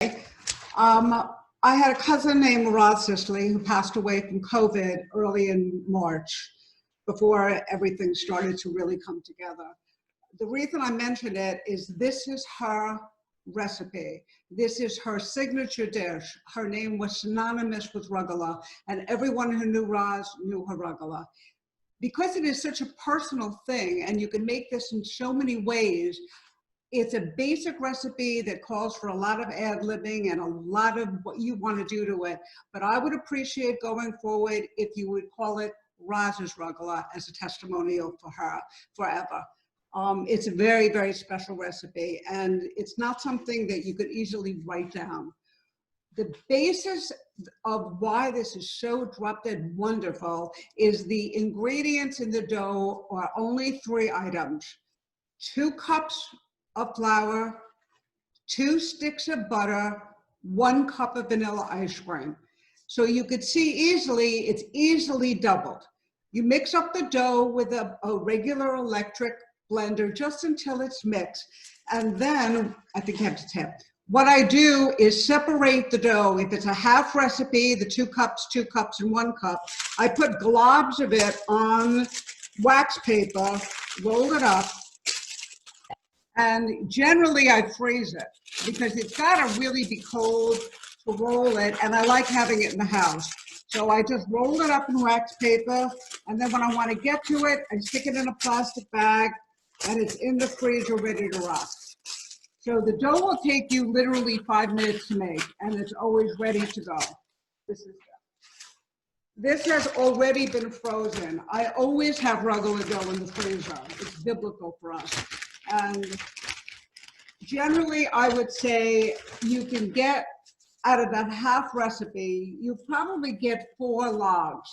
I had a cousin named Rod Sisley who passed away from COVID early in March, before everything started to really come together. The reason I mention it is this is her recipe. This is her signature dish. Her name was synonymous with Rugalach, and everyone who knew Roz knew her Rugalach. Because it is such a personal thing, and you can make this in so many ways, it's a basic recipe that calls for a lot of ad-libbing and a lot of what you want to do to it. But I would appreciate going forward if you would call it Roz's Rugalach as a testimonial for her forever. It's a very, very special recipe, and it's not something that you could easily write down. The basis of why this is so drop-dead wonderful is the ingredients in the dough are only 3 items: 2 cups of flour, 2 sticks of butter, 1 cup of vanilla ice cream. So you could see easily, it's easily doubled. You mix up the dough with a regular electric blender just until it's mixed. And then, I think you have to tip. What I do is separate the dough. If it's a half recipe, the 2 cups, and 1 cup, I put globs of it on wax paper, roll it up, and generally I freeze it because it's got to really be cold to roll it, and I like having it in the house. So I just roll it up in wax paper, and then when I want to get to it, I stick it in a plastic bag, and it's in the freezer ready to rock. So the dough will take you literally 5 minutes to make, and it's always ready to go. This has already been frozen. I always have Rugalach dough in the freezer. It's biblical for us. And generally, I would say you can get, out of that half recipe, you probably get 4 logs.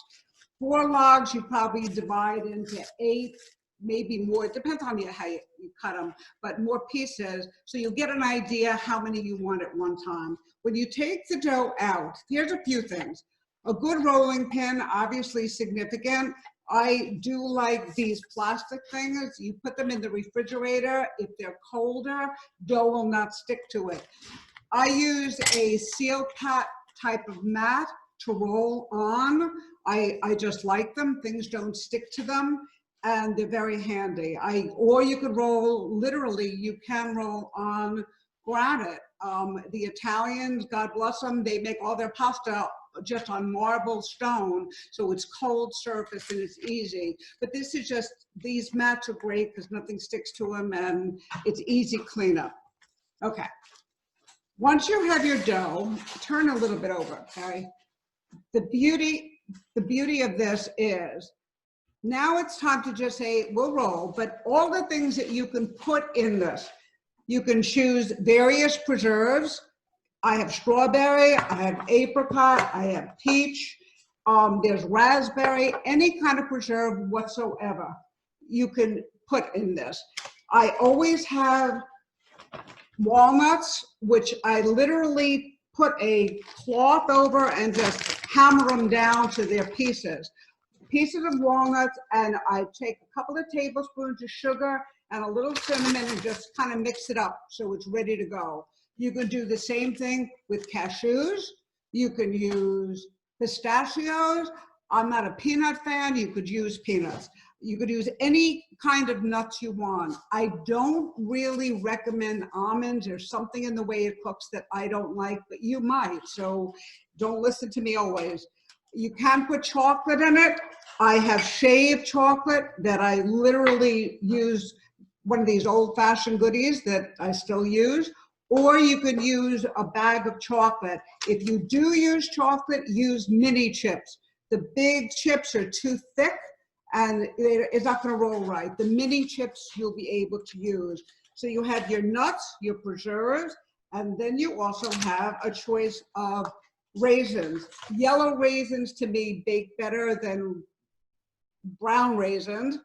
4 logs you probably divide into 8, maybe more. It depends on how you cut them, but more pieces. So you'll get an idea how many you want at one time. When you take the dough out, here's a few things. A good rolling pin, obviously significant. I do like these plastic things. You put them in the refrigerator. If they're colder, dough will not stick to it. I use a seal pat type of mat to roll on. I just like them. Things don't stick to them, and they're very handy. Or you could roll, literally, you can roll on granite. The Italians, God bless them, they make all their pasta just on marble stone, so it's cold surface and it's easy. But this is just, these mats are great because nothing sticks to them and it's easy cleanup. Okay, once you have your dough, turn a little bit over, okay? The beauty of this is, now it's time to just say, we'll roll, but all the things that you can put in this, you can choose various preserves. I have strawberry, I have apricot, I have peach, there's raspberry, any kind of preserve whatsoever you can put in this. I always have walnuts, which I literally put a cloth over and just hammer them down to their pieces. Pieces of walnuts, and I take a couple of tablespoons of sugar and a little cinnamon and just kind of mix it up so it's ready to go. You can do the same thing with cashews. You can use pistachios. I'm not a peanut fan. You could use peanuts. You could use any kind of nuts you want. I don't really recommend almonds. There's something in the way it cooks that I don't like, but you might, so don't listen to me always. You can put chocolate in it. I have shaved chocolate that I literally use, one of these old-fashioned goodies that I still use. Or you could use a bag of chocolate. If you do use chocolate, use mini chips. The big chips are too thick and it's not gonna roll right. The mini chips you'll be able to use. So you have your nuts, your preserves, and then you also have a choice of raisins. Yellow raisins to me bake better than brown raisins.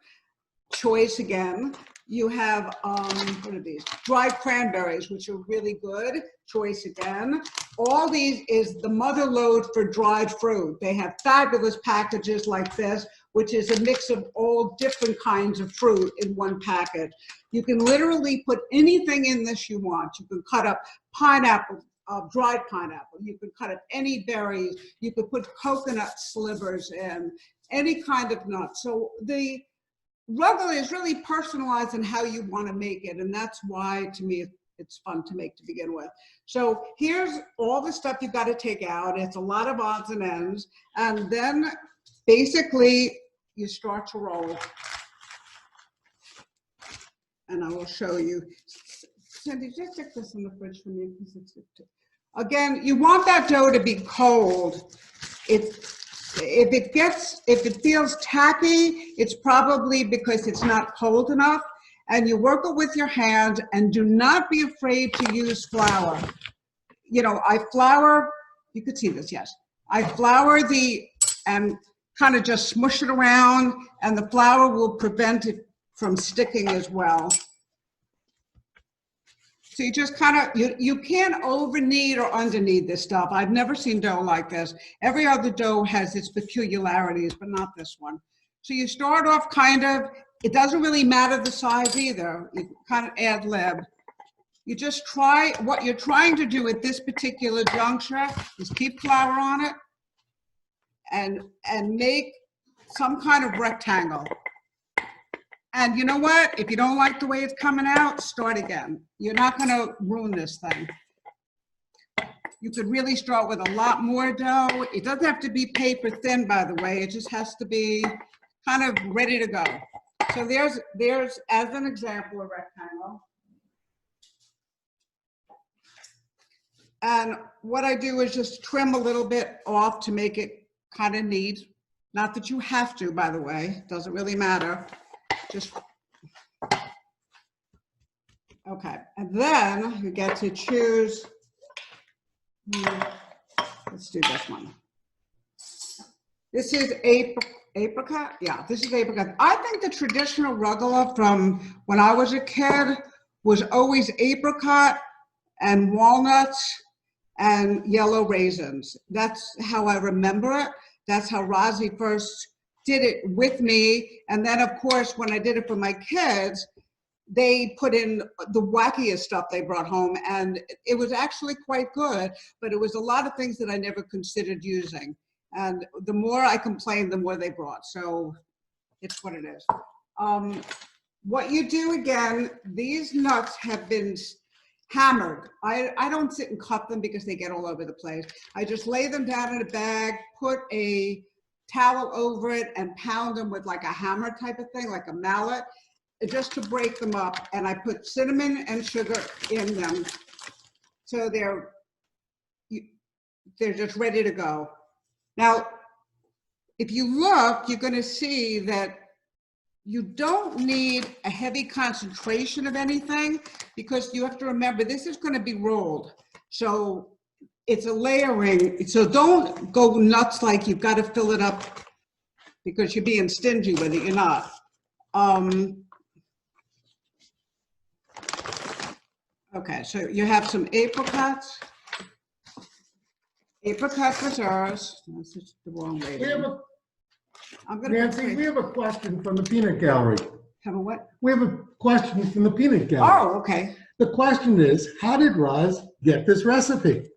Choice again. You have, what are these? Dried cranberries, which are really good. Choice again. All these is the mother lode for dried fruit. They have fabulous packages like this, which is a mix of all different kinds of fruit in one package. You can literally put anything in this you want. You can cut up pineapple, dried pineapple. You could cut up any berries. You could put coconut slivers in, any kind of nut. So the rugelach is really personalized in how you want to make it. And that's why, to me, it's fun to make to begin with. So here's all the stuff you've got to take out. It's a lot of odds and ends. And then basically you start to roll. And I will show you. Cindy, just stick this in the fridge for me. Again, you want that dough to be cold. If it feels tacky, it's probably because it's not cold enough. And you work it with your hand, and do not be afraid to use flour. You know, I flour, you could see this, yes. I flour and kind of just smush it around, and the flour will prevent it from sticking as well. So you just kind of, you can't over knead or under knead this stuff. I've never seen dough like this. Every other dough has its peculiarities, but not this one. So you start off kind of, it doesn't really matter the size either. You kind of ad lib. You just try, what you're trying to do at this particular juncture is keep flour on it and make some kind of rectangle. And you know what? If you don't like the way it's coming out, start again. You're not going to ruin this thing. You could really start with a lot more dough. It doesn't have to be paper thin, by the way. It just has to be kind of ready to go. So there's as an example, a rectangle. And what I do is just trim a little bit off to make it kind of neat. Not that you have to, by the way. It doesn't really matter. Just, okay. And then you get to choose, let's do this one. This is apricot. Yeah, this is apricot. I think the traditional rugelach from when I was a kid was always apricot and walnuts and yellow raisins. That's how I remember it. That's how Rosie first did it with me. And then of course, when I did it for my kids, they put in the wackiest stuff they brought home, and it was actually quite good, but it was a lot of things that I never considered using. And the more I complained, the more they brought. So it's what it is. What you do again, these nuts have been hammered. I don't sit and cut them because they get all over the place. I just lay them down in a bag, put a towel over it, and pound them with like a hammer type of thing, like a mallet, just to break them up. And I put cinnamon and sugar in them. So they're just ready to go. Now, if you look, you're going to see that you don't need a heavy concentration of anything, because you have to remember this is going to be rolled. So it's a layering. So don't go nuts like you've got to fill it up because you're being stingy with it. You're not. Okay, so you have some apricots. Apricot preserves. That's just the wrong way. Nancy, we have a question from the peanut gallery. Have a what? We have a question from the peanut gallery. Oh, okay. The question is, how did Roz get this recipe?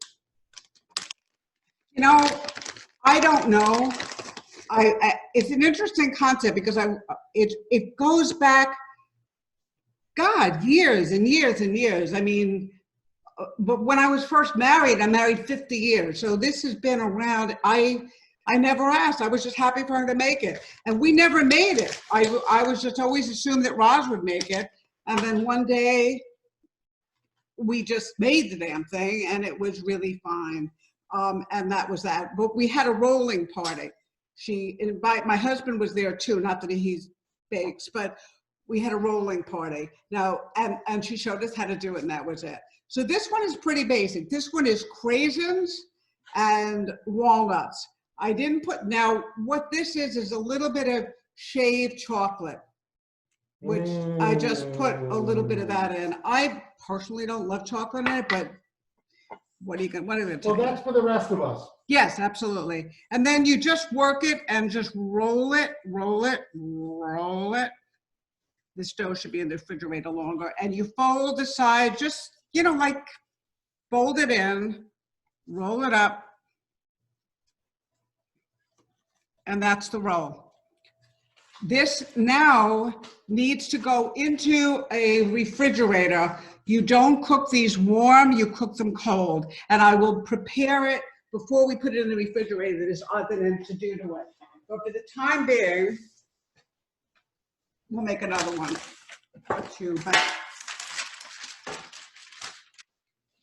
You know, I don't know. It's an interesting concept because it goes back, God, years and years and years. I mean, but when I was first married, I married 50 years. So this has been around. I never asked. I was just happy for her to make it. And we never made it. I was just always assumed that Roz would make it. And then one day we just made the damn thing and it was really fine. And that was that. But we had a rolling party. My husband was there too, not that he bakes, but we had a rolling party. Now, and she showed us how to do it, and that was it. So this one is pretty basic. This one is craisins and walnuts. I didn't put, now what this is a little bit of shaved chocolate, which I just put a little bit of that in. I personally don't love chocolate in it, but what are you going to do? Well, that's for the rest of us. Yes, absolutely. And then you just work it and just roll it, roll it, roll it. This dough should be in the refrigerator longer. And you fold the side, just, you know, like fold it in, roll it up, and that's the roll. This now needs to go into a refrigerator. You don't cook these warm, you cook them cold. And I will prepare it before we put it in the refrigerator. There's other than to do to it. But for the time being, we'll make another one.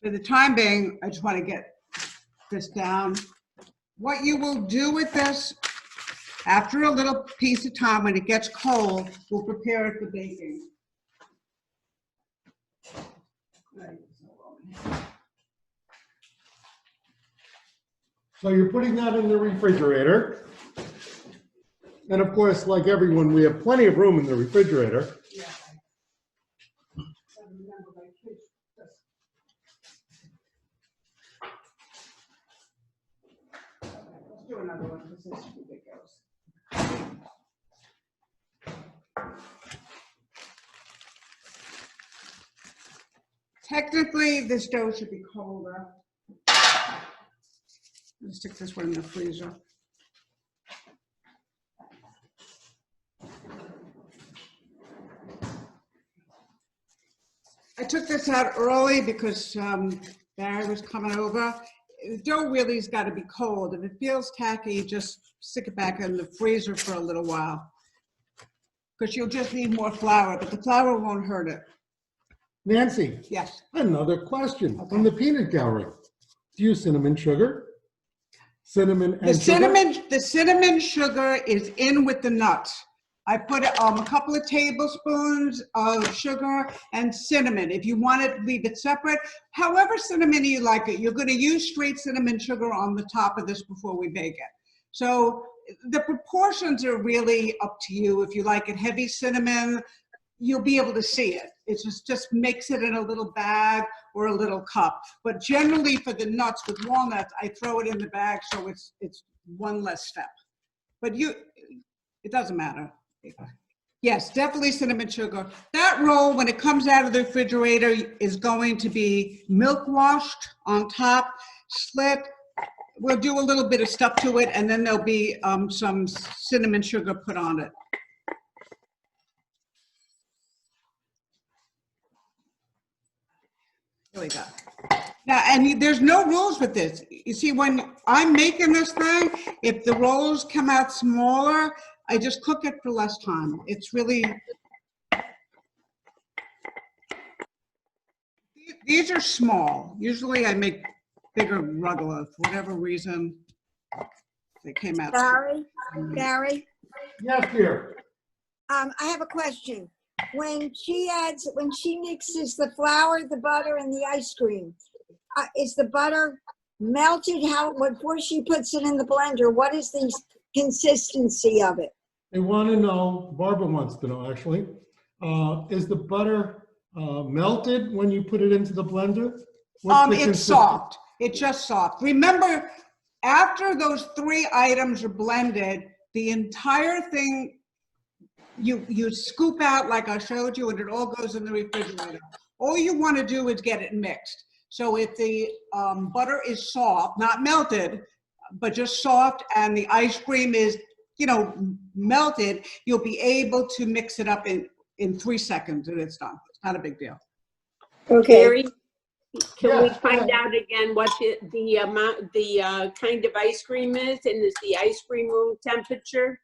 For the time being, I just want to get this down. What you will do with this, after a little piece of time, when it gets cold, we'll prepare it for baking. So you're putting that in the refrigerator. And of course, like everyone, we have plenty of room in the refrigerator. Yeah. I remember my kids. Let's do another one because this is ridiculous. Technically, this dough should be colder. Let's stick this one in the freezer. I took this out early because Barry was coming over. The dough really has got to be cold. If it feels tacky, just stick it back in the freezer for a little while. Because you'll just need more flour, but the flour won't hurt it. Nancy, Yes. another question from the peanut gallery. Do you use cinnamon sugar? Cinnamon and sugar? The cinnamon sugar is in with the nuts. I put a couple of tablespoons of sugar and cinnamon. If you want it, leave it separate. However cinnamon you like it. You're going to use straight cinnamon sugar on the top of this before we bake it. So the proportions are really up to you. If you like it heavy cinnamon, you'll be able to see it. It just mix it in a little bag or a little cup. But generally for the nuts with walnuts, I throw it in the bag so it's one less step. But it doesn't matter. Yes, definitely cinnamon sugar. That roll, when it comes out of the refrigerator, is going to be milk washed on top, slit. We'll do a little bit of stuff to it, and then there'll be some cinnamon sugar put on it. Here we go. Now, and there's no rules with this. You see, when I'm making this thing, if the rolls come out smaller, I just cook it for less time. It's really, these are small. Usually I make bigger rugalach for whatever reason. They came out. Barry? Yes, dear. I have a question. When she mixes the flour, the butter, and the ice cream, is the butter melted? Before she puts it in the blender, what is the consistency of it? They want to know, Barbara wants to know actually, is the butter melted when you put it into the blender? It's soft. It's just soft. Remember, after those 3 items are blended, the entire thing, you scoop out like I showed you, and it all goes in the refrigerator. All you want to do is get it mixed. So if the butter is soft, not melted, but just soft, and the ice cream is, melted, you'll be able to mix it up in 3 seconds, and it's done. It's not a big deal. Okay. Barry, can we find out again what the kind of ice cream is, and is the ice cream room temperature?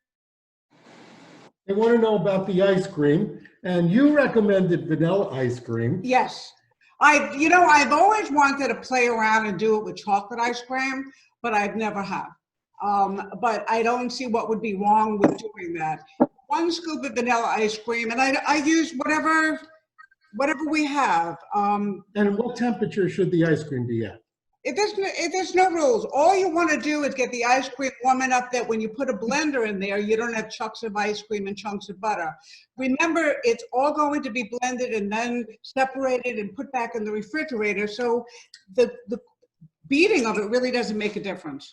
They want to know about the ice cream, and you recommended vanilla ice cream. Yes. I've always wanted to play around and do it with chocolate ice cream, but I've never have. But I don't see what would be wrong with doing that. 1 scoop of vanilla ice cream, and I use whatever we have. And what temperature should the ice cream be at? If there's no rules, all you want to do is get the ice cream warm enough that when you put a blender in there, you don't have chunks of ice cream and chunks of butter. Remember, it's all going to be blended and then separated and put back in the refrigerator. So the beating of it really doesn't make a difference.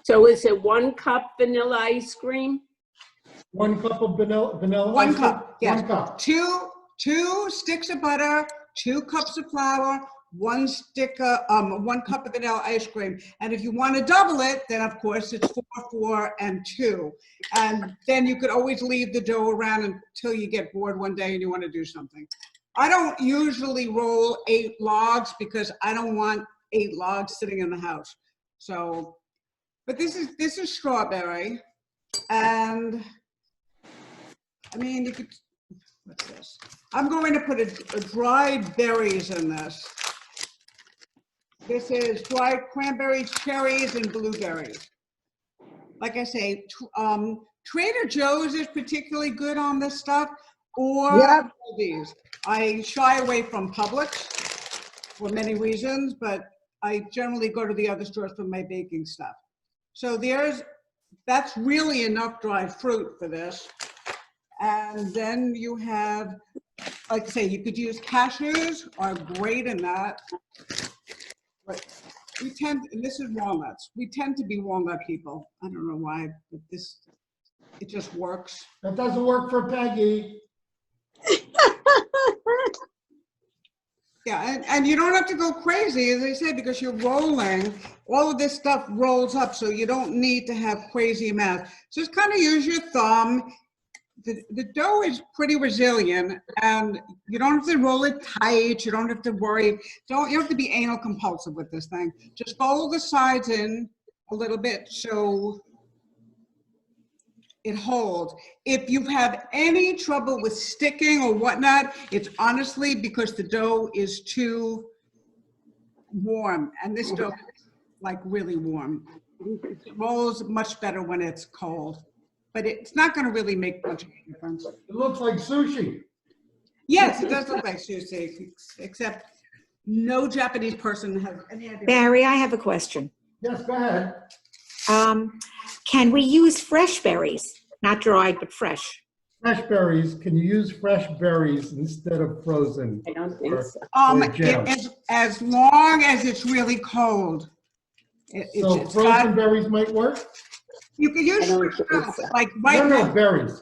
So is it 1 cup vanilla ice cream? 1 cup of vanilla 1 ice cream? cup, yes. 1 cup. 2 sticks of butter, 2 cups of flour, 1 cup of vanilla ice cream. And if you want to double it, then of course it's 4, 4, and 2. And then you could always leave the dough around until you get bored one day and you want to do something. I don't usually roll 8 logs because I don't want 8 logs sitting in the house. So, but this is strawberry, and I mean, you could, what's this? I'm going to put a dried berries in this. This is dried cranberries, cherries, and blueberries. Like I say, Trader Joe's is particularly good on this stuff, or Yep. these. I shy away from Publix for many reasons, but I generally go to the other stores for my baking stuff. So that's really enough dried fruit for this. And then you have, like I say, you could use cashews, are great in that. But we tend, and this is walnuts. We tend to be walnut people. I don't know why, but it just works. That doesn't work for Peggy. Yeah, and you don't have to go crazy, as I said, because you're rolling. All of this stuff rolls up, so you don't need to have crazy amounts. Just kind of use your thumb. The dough is pretty resilient, and you don't have to roll it tight. You don't have to worry. You don't have to be anal compulsive with this thing. Just fold the sides in a little bit so it holds. If you have any trouble with sticking or whatnot, it's honestly because the dough is too warm, and this dough is like really warm. It rolls much better when it's cold, but it's not going to really make much of a difference. It looks like sushi. Yes, it does look like sushi, except no Japanese person has any idea. Barry, I have a question. Yes, go ahead. Can we use fresh berries? Not dried, but fresh. Fresh berries, can you use fresh berries instead of frozen? I don't think so. jam. As long as it's really cold. So It's frozen got, berries might work? you can use I don't fresh think now, so. like right No, now. berries.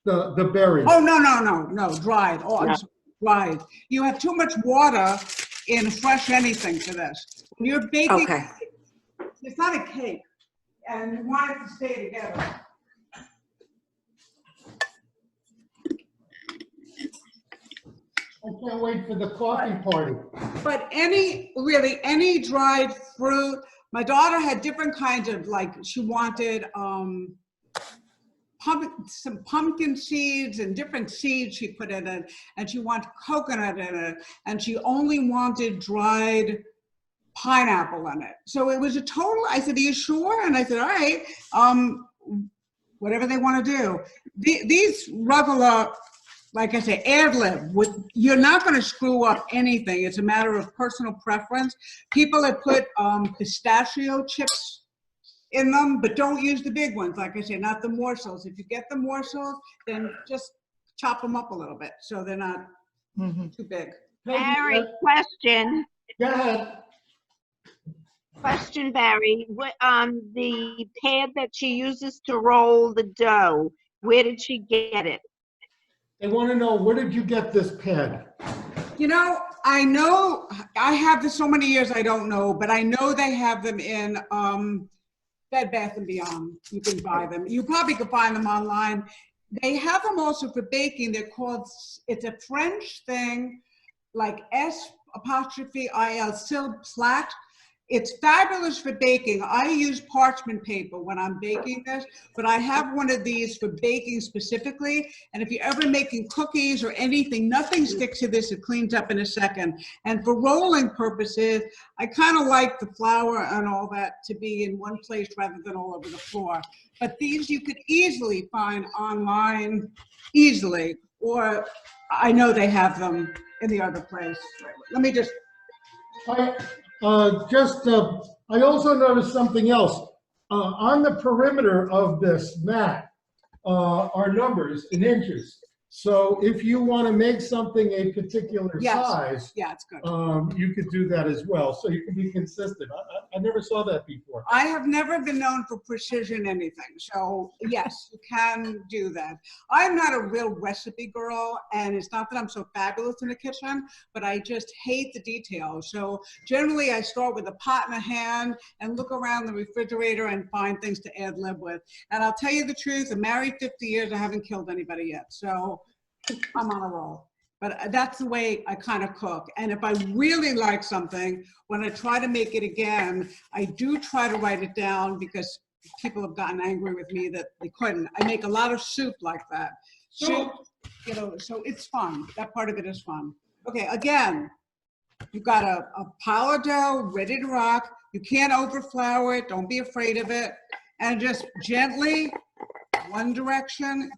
The berries. Oh, no, dried. Oh, I'm sorry, dried. You have too much water in fresh anything for this. When you're baking, Okay. it's not a cake, and you want it to stay together. I can't wait for the coffee party. But really any dried fruit, my daughter had different kinds of, like, she wanted some pumpkin seeds and different seeds she put in it, and she wanted coconut in it, and she only wanted dried pineapple in it. So it was a total, I said, are you sure? And I said, all right, whatever they want to do. These Rugalach, like I say, ad lib. You're not going to screw up anything. It's a matter of personal preference. People have put pistachio chips in them, but don't use the big ones. Like I say, not the morsels. If you get the morsels, then just chop them up a little bit so they're not too big. Barry, question. Go ahead. Question, Barry. What, the pad that she uses to roll the dough, where did she get it? They want to know, where did you get this pad? You know I have this so many years I don't know, but I know they have them in Bed Bath ' Beyond. You can buy them. You probably could find them online. They have them also for baking. They're called, it's a French thing, like S''il Sil Plat. It's fabulous for baking. I use parchment paper when I'm baking this, but I have one of these for baking specifically. And if you're ever making cookies or anything, nothing sticks to this. It cleans up in a second. And for rolling purposes, I kind of like the flour and all that to be in one place rather than all over the floor. But these you could easily find online, easily, or I know they have them in the other place. Let me just. I also noticed something else. On the perimeter of this mat are numbers in inches. So if you want to make something a particular Yes. size, Yeah, it's good. you could do that as well. So you can be consistent. I never saw that before. I have never been known for precision anything. So yes, you can do that. I'm not a real recipe girl, and it's not that I'm so fabulous in the kitchen, but I just hate the details. So generally I start with a pot in a hand and look around the refrigerator and find things to ad lib with. And I'll tell you the truth, I'm married 50 years, I haven't killed anybody yet. So I'm on a roll. But that's the way I kind of cook. And if I really like something, when I try to make it again, I do try to write it down because people have gotten angry with me that they couldn't. I make a lot of soup like that. Soup, you know, so it's fun. That part of it is fun. Okay, again, you've got a pile of dough ready to rock. You can't overflour it. Don't be afraid of it. And just gently, one direction,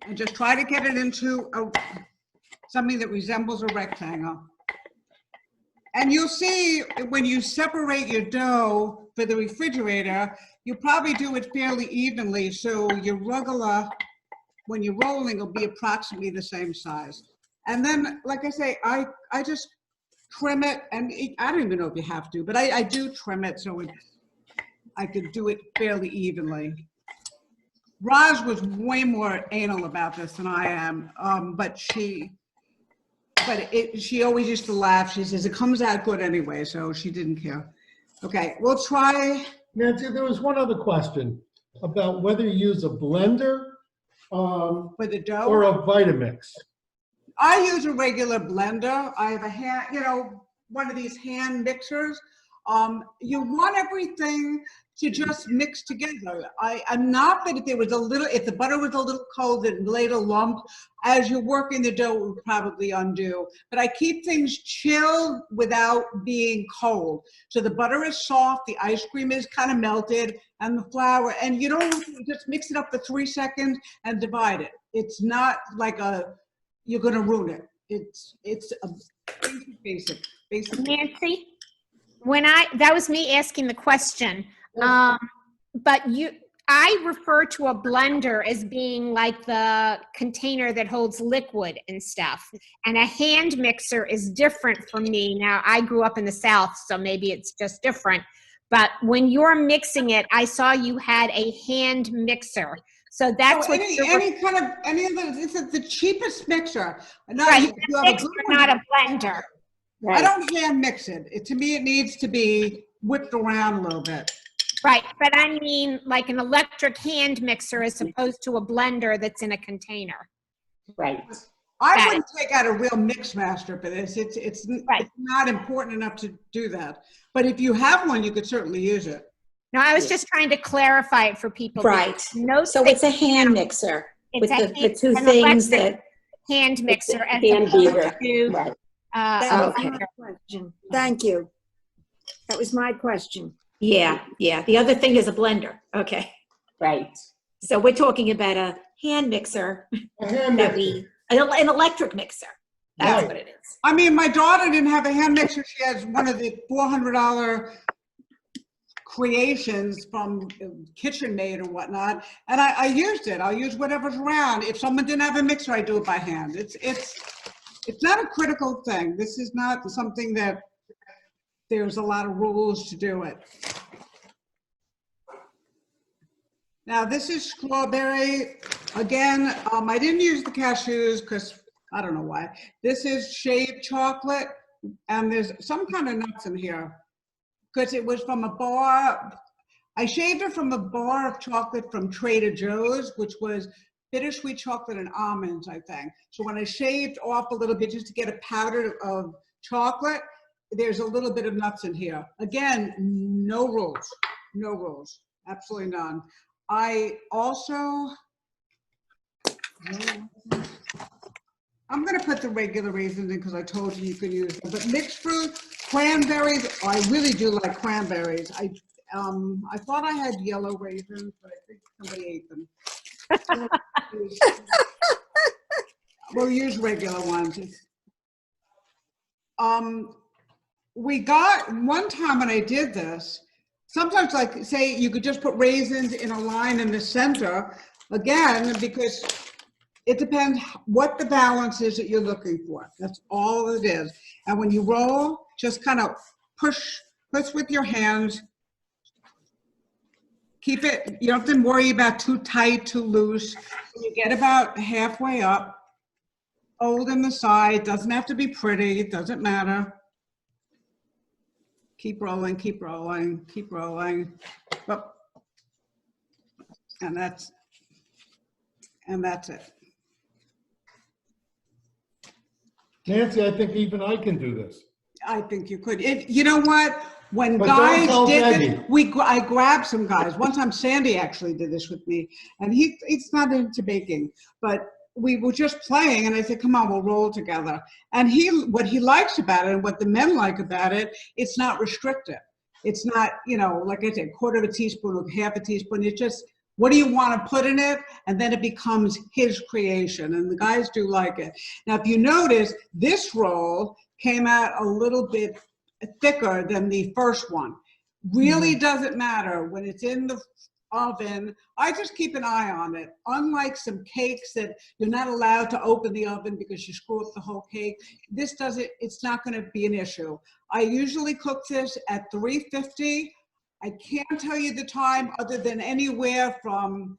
and just try to get it into something that resembles a rectangle. And you'll see when you separate your dough for the refrigerator, you probably do it fairly evenly, so your rugelach, when you're rolling, will be approximately the same size. And then, like I say, I just trim it, and I don't even know if you have to, but I do trim it so I could do it fairly evenly. Roz was way more anal about this than I am, but she always used to laugh. She says, it comes out good anyway, so she didn't care. Okay, we'll try. Nancy, there was one other question about whether you use a blender For the dough? or a Vitamix. I use a regular blender. I have a hand, you know, one of these hand mixers. You want everything to just mix together. I'm not that if the butter was a little cold and laid a lump, as you're working the dough, it would probably undo. But I keep things chilled without being cold. So the butter is soft, the ice cream is kind of melted, and the flour, and you don't just mix it up for 3 seconds and divide it. It's not like you're gonna ruin it. It's a basic. Nancy, that was me asking the question. But I refer to a blender as being like the container that holds liquid and stuff. And a hand mixer is different for me. Now, I grew up in the South, so maybe it's just different. But when you're mixing it, I saw you had a hand mixer. So that's So what any of the cheapest mixer. right, not a blender. I don't hand mix it. To me, it needs to be whipped around a little bit. Right, but I mean like an electric hand mixer as opposed to a blender that's in a container. Right. I wouldn't take out a real mix master for this. It's Right. not important enough to do that. But if you have one, you could certainly use it. No, I was just trying to clarify it for people. Right. No, So it's a hand mixer with the two an things electric that, hand mixer as hand opposed beater. to Right. That was okay. my question. Thank you. That was my question. yeah. The other thing is a blender. Okay. Right. So we're talking about a hand mixer A hand that mixer. an electric mixer. That's Right. what it is. I mean, my daughter didn't have a hand mixer. She has one of the $400 creations from Kitchen Maid or whatnot, and I used it. I'll use whatever's around. If someone didn't have a mixer, I do it by hand. It's not a critical thing. This is not something that there's a lot of rules to do it. Now this is strawberry. Again, I didn't use the cashews because I don't know why. This is shaved chocolate, and there's some kind of nuts in here because it was from a bar. I shaved it from a bar of chocolate from Trader Joe's, which was bittersweet chocolate and almonds, I think. So when I shaved off a little bit just to get a powder of chocolate, there's a little bit of nuts in here. Again, no rules, absolutely none. I also, I'm gonna put the regular raisins in because I told you could use them, but mixed fruit, cranberries, I really do like cranberries. I thought I had yellow raisins, but I think somebody ate them. We'll use regular ones. We got, one time when I did this, sometimes like say you could just put raisins in a line in the center. Again, because it depends what the balance is that you're looking for. That's all it is. And when you roll, just kind of push with your hands. Keep it, you don't have to worry about too tight, too loose. When you get about halfway up, hold in the side, doesn't have to be pretty, it doesn't matter. Keep rolling, keep rolling, keep rolling. Up. And that's it. Nancy, I think even I can do this. I think you could. You know what? When But don't guys tell did Sandy. it, I grabbed some guys. One time Sandy actually did this with me, and he's not into baking, but we were just playing, and I said, come on, we'll roll together. And what he likes about it, and what the men like about it, it's not restrictive. It's not, like I said, quarter of a teaspoon or half a teaspoon. It's just, what do you want to put in it? And then it becomes his creation, and the guys do like it. Now, if you notice, this roll came out a little bit thicker than the first one. Really doesn't matter when it's in the oven. I just keep an eye on it. Unlike some cakes that you're not allowed to open the oven because you screw up the whole cake, it's not going to be an issue. I usually cook this at 350. I can't tell you the time other than anywhere from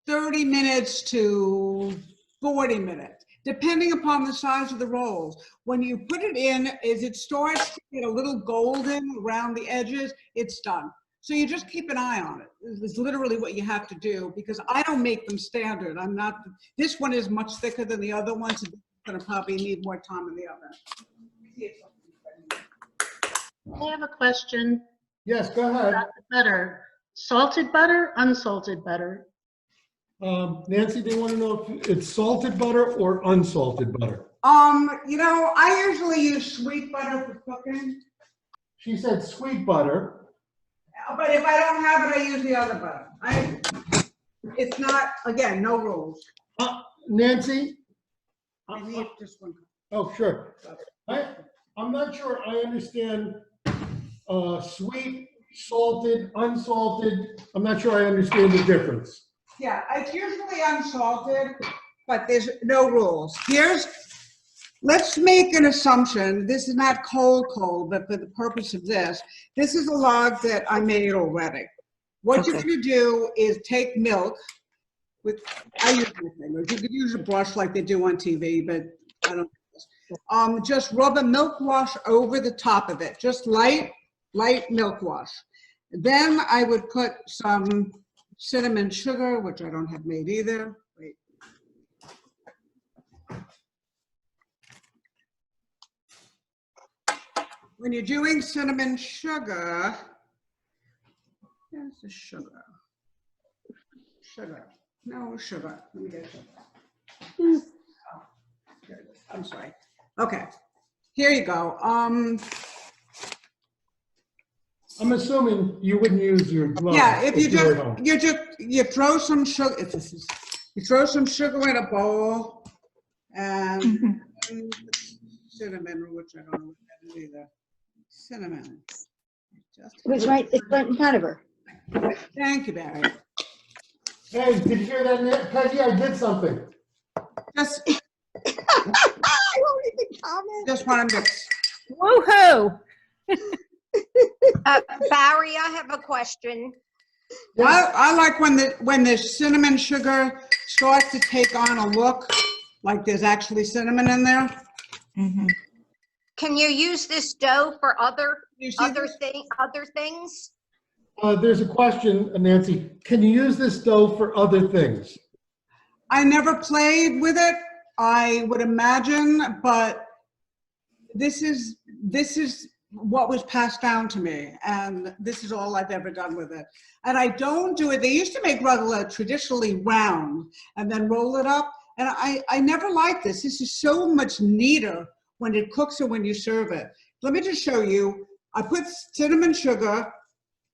30 minutes to 40 minutes, depending upon the size of the rolls. When you put it in, as it starts to get a little golden around the edges, it's done. So you just keep an eye on it. It's literally what you have to do, because I don't make them standard. This one is much thicker than the other one, so it's gonna probably need more time in the oven. I have a question Yes, go ahead. about the butter. Salted butter, unsalted butter? Nancy, they want to know if it's salted butter or unsalted butter. I usually use sweet butter for cooking, She said sweet butter. but if I don't have it, I use the other butter. It's not, again, no rules. Nancy? I need just one. Oh, sure. I'm not sure I understand sweet, salted, unsalted. I'm not sure I understand the difference. Yeah, it's usually unsalted, but there's no rules. Let's make an assumption. This is not cold, but for the purpose of this is a log that I made already. What you're gonna do is take milk I use my fingers. You could use a brush like they do on TV, but I don't. Just rub a milk wash over the top of it, just light milk wash. Then I would put some cinnamon sugar, which I don't have made either. Wait. When you're doing cinnamon sugar, there's the sugar. Sugar. No sugar. Let me get sugar. Oh, here it is. I'm sorry. Okay. Here you go. I'm assuming you wouldn't use your glove. Yeah, if you you throw some sugar, you throw some sugar in a bowl and cinnamon, which I don't know what that is either. Cinnamon. It's right in front of her. Thank you, Barry. Hey, did you hear that, Peggy? I did something. Just I won't even comment. just want to mix. Woohoo! Barry, I have a question. I like when the cinnamon sugar starts to take on a look like there's actually cinnamon in there. Can you use this dough for other things? There's a question, Nancy. Can you use this dough for other things? I never played with it, I would imagine, but this is what was passed down to me, and this is all I've ever done with it. And I don't do it. They used to make rugalach traditionally round and then roll it up, and I never liked this. This is so much neater when it cooks or when you serve it. Let me just show you. I put cinnamon sugar,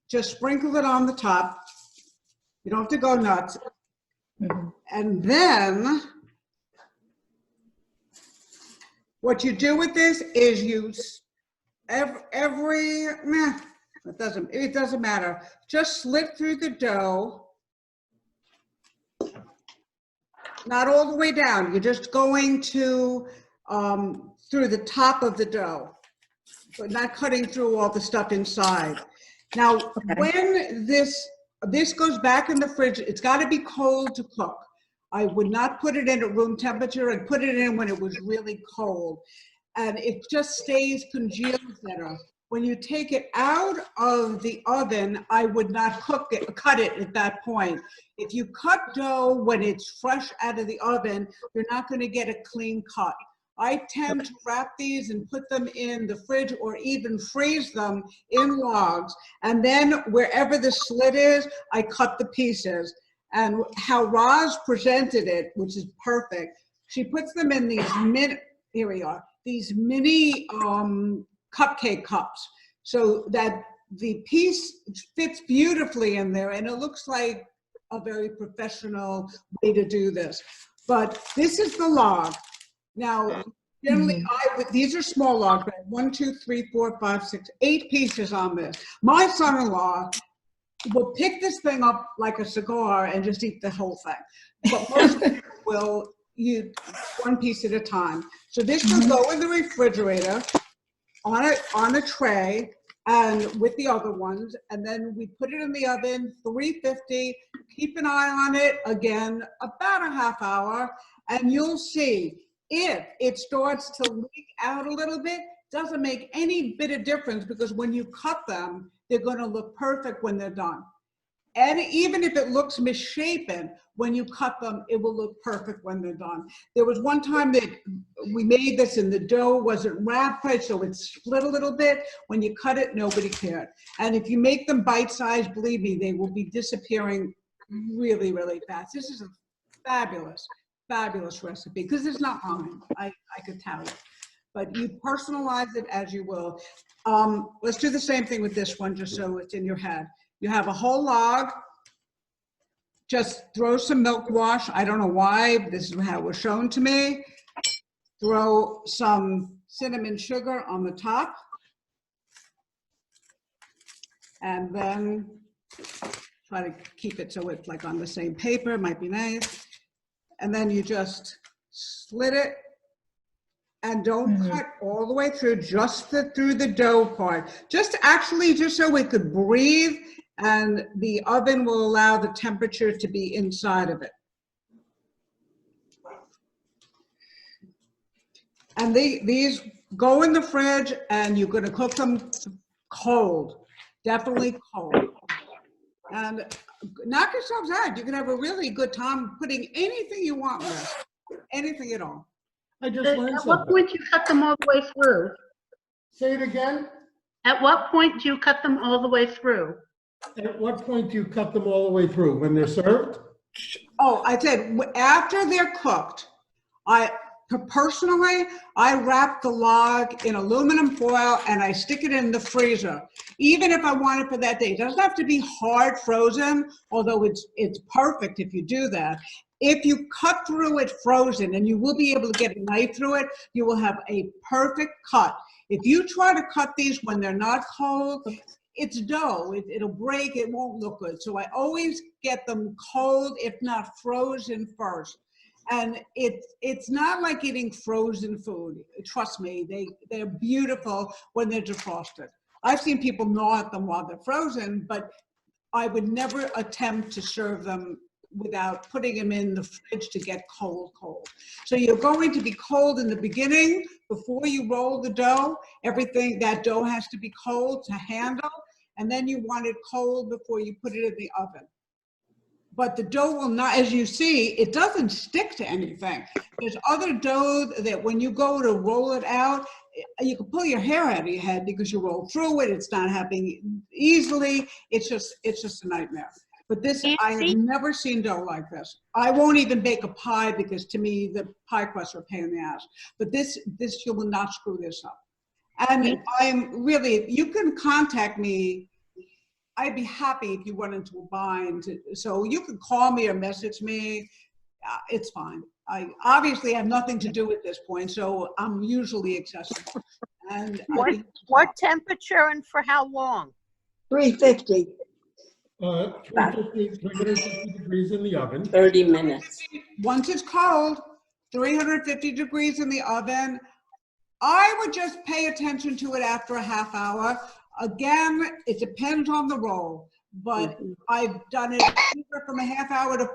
just sprinkle it on the top. You don't have to go nuts. And then what you do with this is you it doesn't matter. Just slit through the dough not all the way down. You're just going to, through the top of the dough, but not cutting through all the stuff inside. Now, when this goes back in the fridge, it's got to be cold to cook. I would not put it in at room temperature. I'd put it in when it was really cold. And it just stays congealed better. When you take it out of the oven, I would not cut it at that point. If you cut dough when it's fresh out of the oven, you're not going to get a clean cut. I tend to wrap these and put them in the fridge or even freeze them in logs. And then wherever the slit is, I cut the pieces. And how Roz presented it, which is perfect, she puts them in these here we are, these mini cupcake cups, so that the piece fits beautifully in there, and it looks like a very professional way to do this. But this is the log. Now, generally, these are small logs, but 1, 2, 3, 4, 5, 6, 8 pieces on this. My son-in-law will pick this thing up like a cigar and just eat the whole thing. But most people will eat one piece at a time. So this will go in the refrigerator on a tray and with the other ones, and then we put it in the oven, 350, keep an eye on it, again, about a half hour, and you'll see if it starts to leak out a little bit, doesn't make any bit of difference, because when you cut them, they're going to look perfect when they're done. And even if it looks misshapen, when you cut them, it will look perfect when they're done. There was one time that we made this and the dough wasn't wrapped right, so it split a little bit. When you cut it, nobody cared. And if you make them bite-sized, believe me, they will be disappearing really, really fast. This is a fabulous, fabulous recipe, because it's not mine, I could tell you. But you personalize it as you will. Let's do the same thing with this one, just so it's in your head. You have a whole log, just throw some milk wash. I don't know why, this is how it was shown to me. Throw some cinnamon sugar on the top. And then try to keep it so it's like on the same paper, might be nice. And then you just slit it. And don't cut all the way through, just through the dough part. Just so it could breathe, and the oven will allow the temperature to be inside of it. And these go in the fridge, and you're going to cook them cold, definitely cold. And knock yourselves out. You can have a really good time putting anything you want with, anything at all. I just learned At what something. point do you cut them all the way through? Say it again. At what point do you cut them all the way through? At what point do you cut them all the way through? When they're served? Oh, I said after they're cooked. Personally, I wrap the log in aluminum foil and I stick it in the freezer, even if I want it for that day. It doesn't have to be hard frozen, although it's perfect if you do that. If you cut through it frozen, and you will be able to get a knife through it, you will have a perfect cut. If you try to cut these when they're not cold, it's dough. It'll break. It won't look good. So I always get them cold, if not frozen first. And it's not like eating frozen food. Trust me, they're beautiful when they're defrosted. I've seen people gnaw at them while they're frozen, but I would never attempt to serve them without putting them in the fridge to get cold. So you're going to be cold in the beginning before you roll the dough. Everything, that dough has to be cold to handle, and then you want it cold before you put it in the oven. But the dough will not, as you see, it doesn't stick to anything. There's other dough that when you go to roll it out, you can pull your hair out of your head because you roll through it. It's not happening easily. It's just a nightmare. But this, I have never seen dough like this. I won't even bake a pie because to me, the pie crusts are a pain in the ass. But this you will not screw this up. And I'm really, you can contact me. I'd be happy if you went into a bind. So you can call me or message me. It's fine. I obviously have nothing to do at this point, so I'm usually accessible. And What temperature and for how long? 350. 350 degrees in the oven. 30 minutes. Once it's cold, 350 degrees in the oven. I would just pay attention to it after a half hour. Again, it depends on the roll, but I've done it either from a half hour to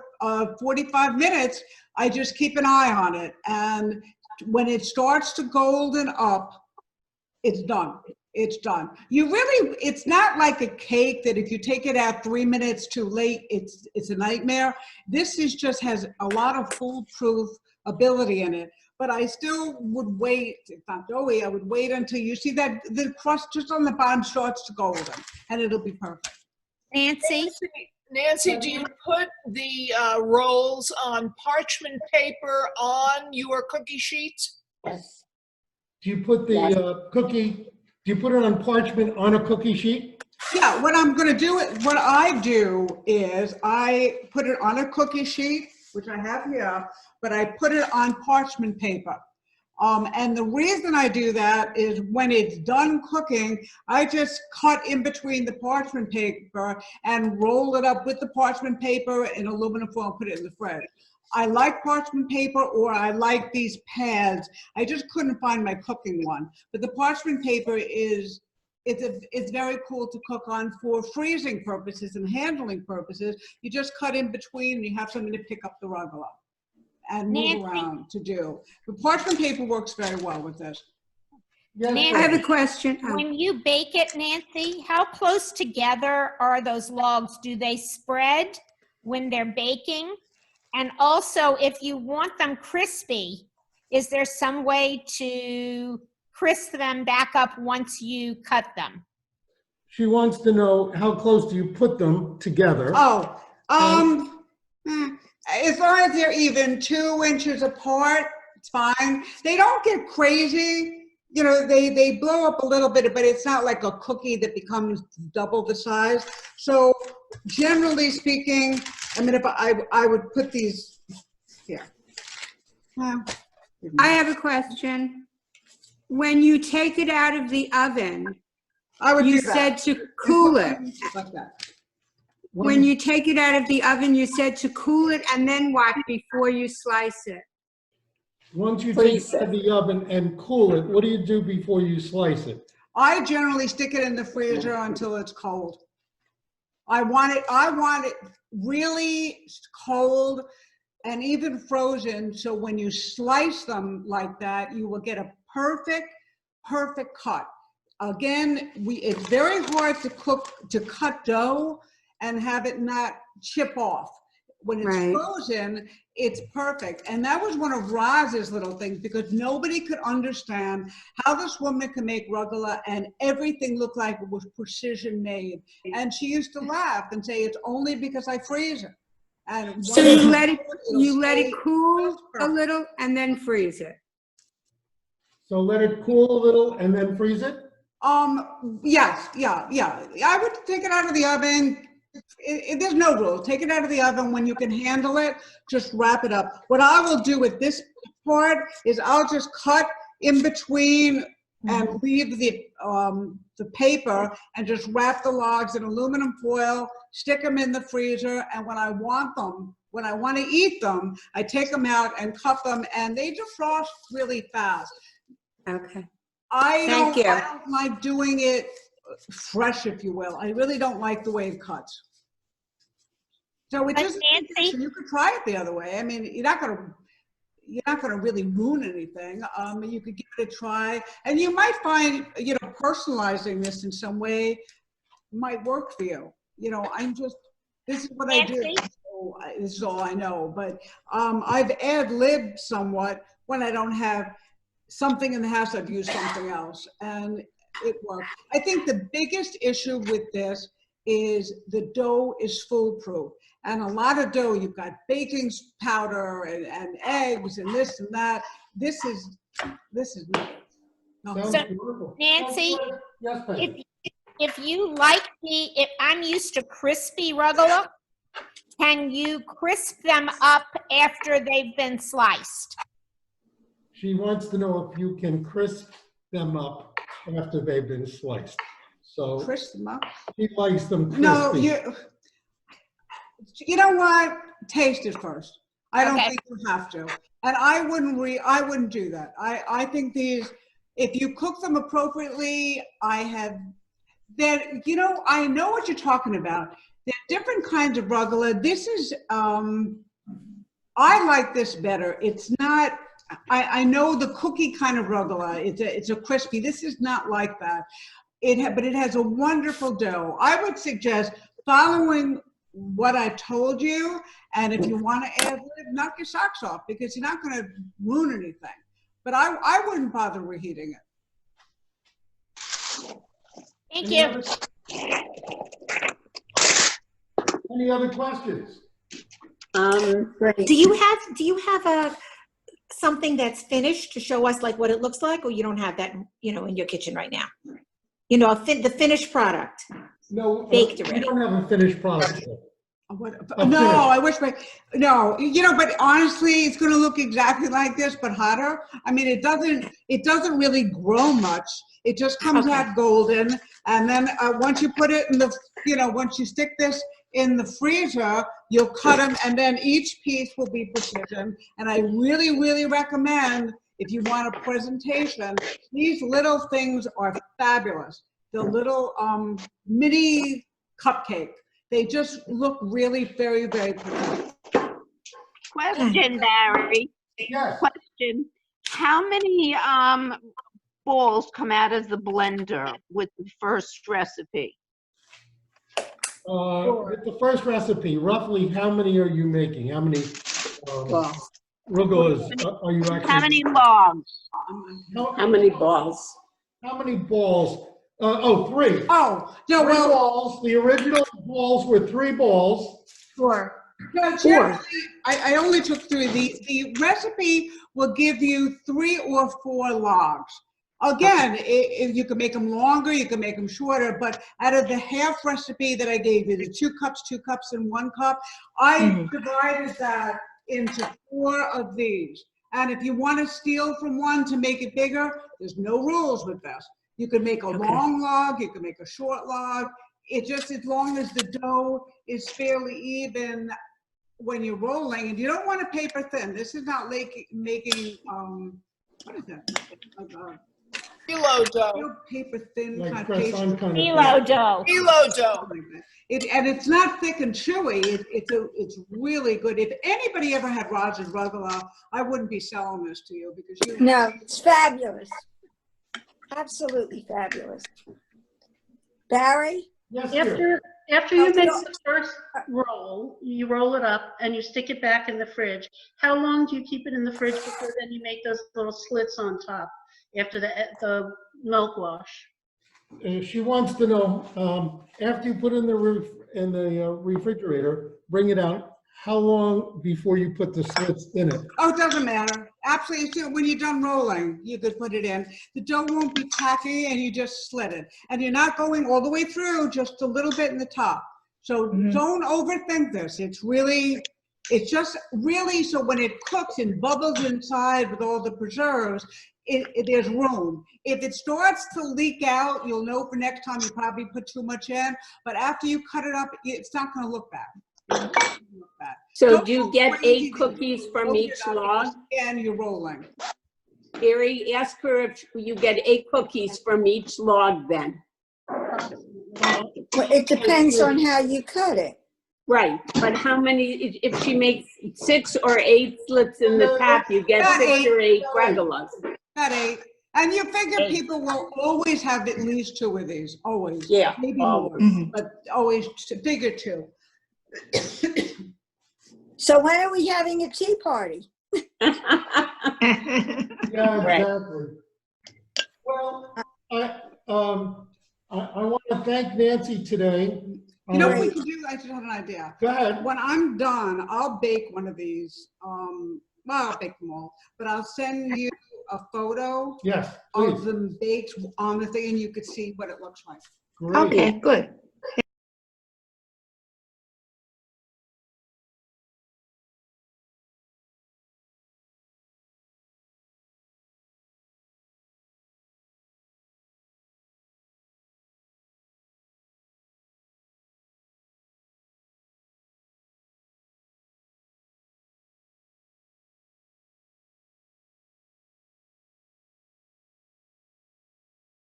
45 minutes. I just keep an eye on it. And when it starts to golden up, it's done. It's done. It's not like a cake that if you take it out 3 minutes too late, it's a nightmare. This just has a lot of foolproof ability in it. But I still would wait, if not doughy, I would wait until you see that the crust just on the bottom starts to golden, and it'll be perfect. Nancy? Nancy, do you put the rolls on parchment paper on your cookie sheets? Yes. Do you put the do you put it on parchment on a cookie sheet? Yeah, what I do is I put it on a cookie sheet, which I have here, but I put it on parchment paper. And the reason I do that is when it's done cooking, I just cut in between the parchment paper and roll it up with the parchment paper in aluminum foil and put it in the fridge. I like parchment paper, or I like these pads. I just couldn't find my cooking one. But the parchment paper it's very cool to cook on for freezing purposes and handling purposes. You just cut in between and you have something to pick up the rugelach and move around to do. The parchment paper works very well with this. Nancy, I have a question. when you bake it, Nancy, how close together are those logs? Do they spread when they're baking? And also, if you want them crispy, is there some way to crisp them back up once you cut them? She wants to know how close do you put them together? As long as they're even 2 inches apart, it's fine. They don't get crazy. You know, they blow up a little bit, but it's not like a cookie that becomes double the size. So generally speaking, I mean, if I would put these here. I have a question. When you take it out of the oven, you said to cool it. Like that. When you take it out of the oven, you said to cool it, and then what before you slice it? Once you take it out of the oven and cool it, what do you do before you slice it? I generally stick it in the freezer until it's cold. I want it really cold and even frozen, so when you slice them like that, you will get a perfect cut. Again, it's very hard to cut dough and have it not chip off. When it's frozen, it's perfect. And that was one of Roz's little things, because nobody could understand how this woman could make rugelach and everything looked like it was precision made. And she used to laugh and say, it's only because I freeze it. And so you let it cool a little and then freeze it. So let it cool a little and then freeze it? Yes, yeah. I would take it out of the oven. There's no rule. Take it out of the oven when you can handle it. Just wrap it up. What I will do with this part is I'll just cut in between and leave the paper and just wrap the logs in aluminum foil, stick them in the freezer, and when I want to eat them, I take them out and cut them, and they defrost really fast. Okay. I don't like doing it fresh, if you will. I really don't like the way it cuts. So it just, so you could try it the other way. I mean, you're not gonna really ruin anything. You could give it a try, and you might find, personalizing this in some way might work for you. This is what I do. So this is all I know. But I've ad-libbed somewhat when I don't have something in the house. I've used something else, and it works. I think the biggest issue with this is the dough is foolproof. And a lot of dough, you've got baking powder and eggs and this and that. This is So, Nancy, if you like if I'm used to crispy rugelach, can you crisp them up after they've been sliced? She wants to know if you can crisp them up after they've been sliced. So crisp them up? she likes them crispy. No, You know what? Taste it first. I don't Okay. think you have to. And I wouldn't do that. I think these, if you cook them appropriately, I know what you're talking about. There are different kinds of rugelach. This is, I like this better. It's not, I know the cookie kind of rugelach. It's a crispy. This is not like that. But it has a wonderful dough. I would suggest following what I told you, and if you want to add, knock your socks off because you're not going to ruin anything. But I wouldn't bother reheating it. Thank you. Any other questions? Do you have something that's finished to show us like what it looks like, or you don't have that, in your kitchen right now? The finished product. No, Baked we already. don't have a finished product yet. No, I wish but honestly, it's going to look exactly like this, but hotter. I mean, it doesn't really grow much. It just comes out golden. And then once you put it in once you stick this in the freezer, you'll cut them, and then each piece will be precision. And I really, really recommend, if you want a presentation, these little things are fabulous. The little mini cupcake. They just look really very, very pretty. Question, Barry. Yes. Question. How many balls come out of the blender with the first recipe? With the first recipe, roughly how many are you making? How many rugelachs are you actually? How many logs? How many balls? How many balls? 3. Oh, no, Three balls. The original balls were 3 balls. Four. No, generally, I only took 3. The recipe will give you 3 or 4 logs. Again, you can make them longer, you can make them shorter, but out of the half recipe that I gave you, the 2 cups, and 1 cup, I divided that into 4 of these. And if you want to steal from one to make it bigger, there's no rules with this. You can make a long log, you can make a short log. It just, as long as the dough is fairly even when you're rolling, and you don't want to paper thin. This is not making, what is that? Phyllo dough. Paper thin Like kind of press on pastry. kind of Phyllo dough. Phyllo dough. And it's not thick and chewy. It's really good. If anybody ever had Roger's rugelach, I wouldn't be selling this to you because No, it's fabulous. Absolutely fabulous. Barry? Yes, dear. After you make the first roll, you roll it up and you stick it back in the fridge. How long do you keep it in the fridge before then you make those little slits on top after the milk wash? She wants to know, after you put it in the refrigerator, bring it out, how long before you put the slits in it? Oh, it doesn't matter. Absolutely. When you're done rolling, you could put it in. The dough won't be tacky, and you just slit it. And you're not going all the way through, just a little bit in the top. So don't overthink this. It's just really, so when it cooks and bubbles inside with all the preserves, there's room. If it starts to leak out, you'll know for next time you probably put too much in. But after you cut it up, it's not going to look bad. So do you get 8 cookies from each log? And you're rolling. Barry, ask her if you get 8 cookies from each log then. Well, it depends on how you cut it. Right, but how many, if she makes 6 or 8 slits in the top, you get 6 or 8 rugelachs. About 8. And you figure people will always have at least 2 of these, always. Yeah. Maybe more, but always figure 2. So when are we having a tea party? Yeah, exactly. Well, I want to thank Nancy today. You know what we can do? I just have an idea. Go ahead. When I'm done, I'll bake one of these. Well, I'll bake them all, but I'll send you a photo Yes, of please. them baked on the thing, and you could see what it looks like. Great. Okay, good.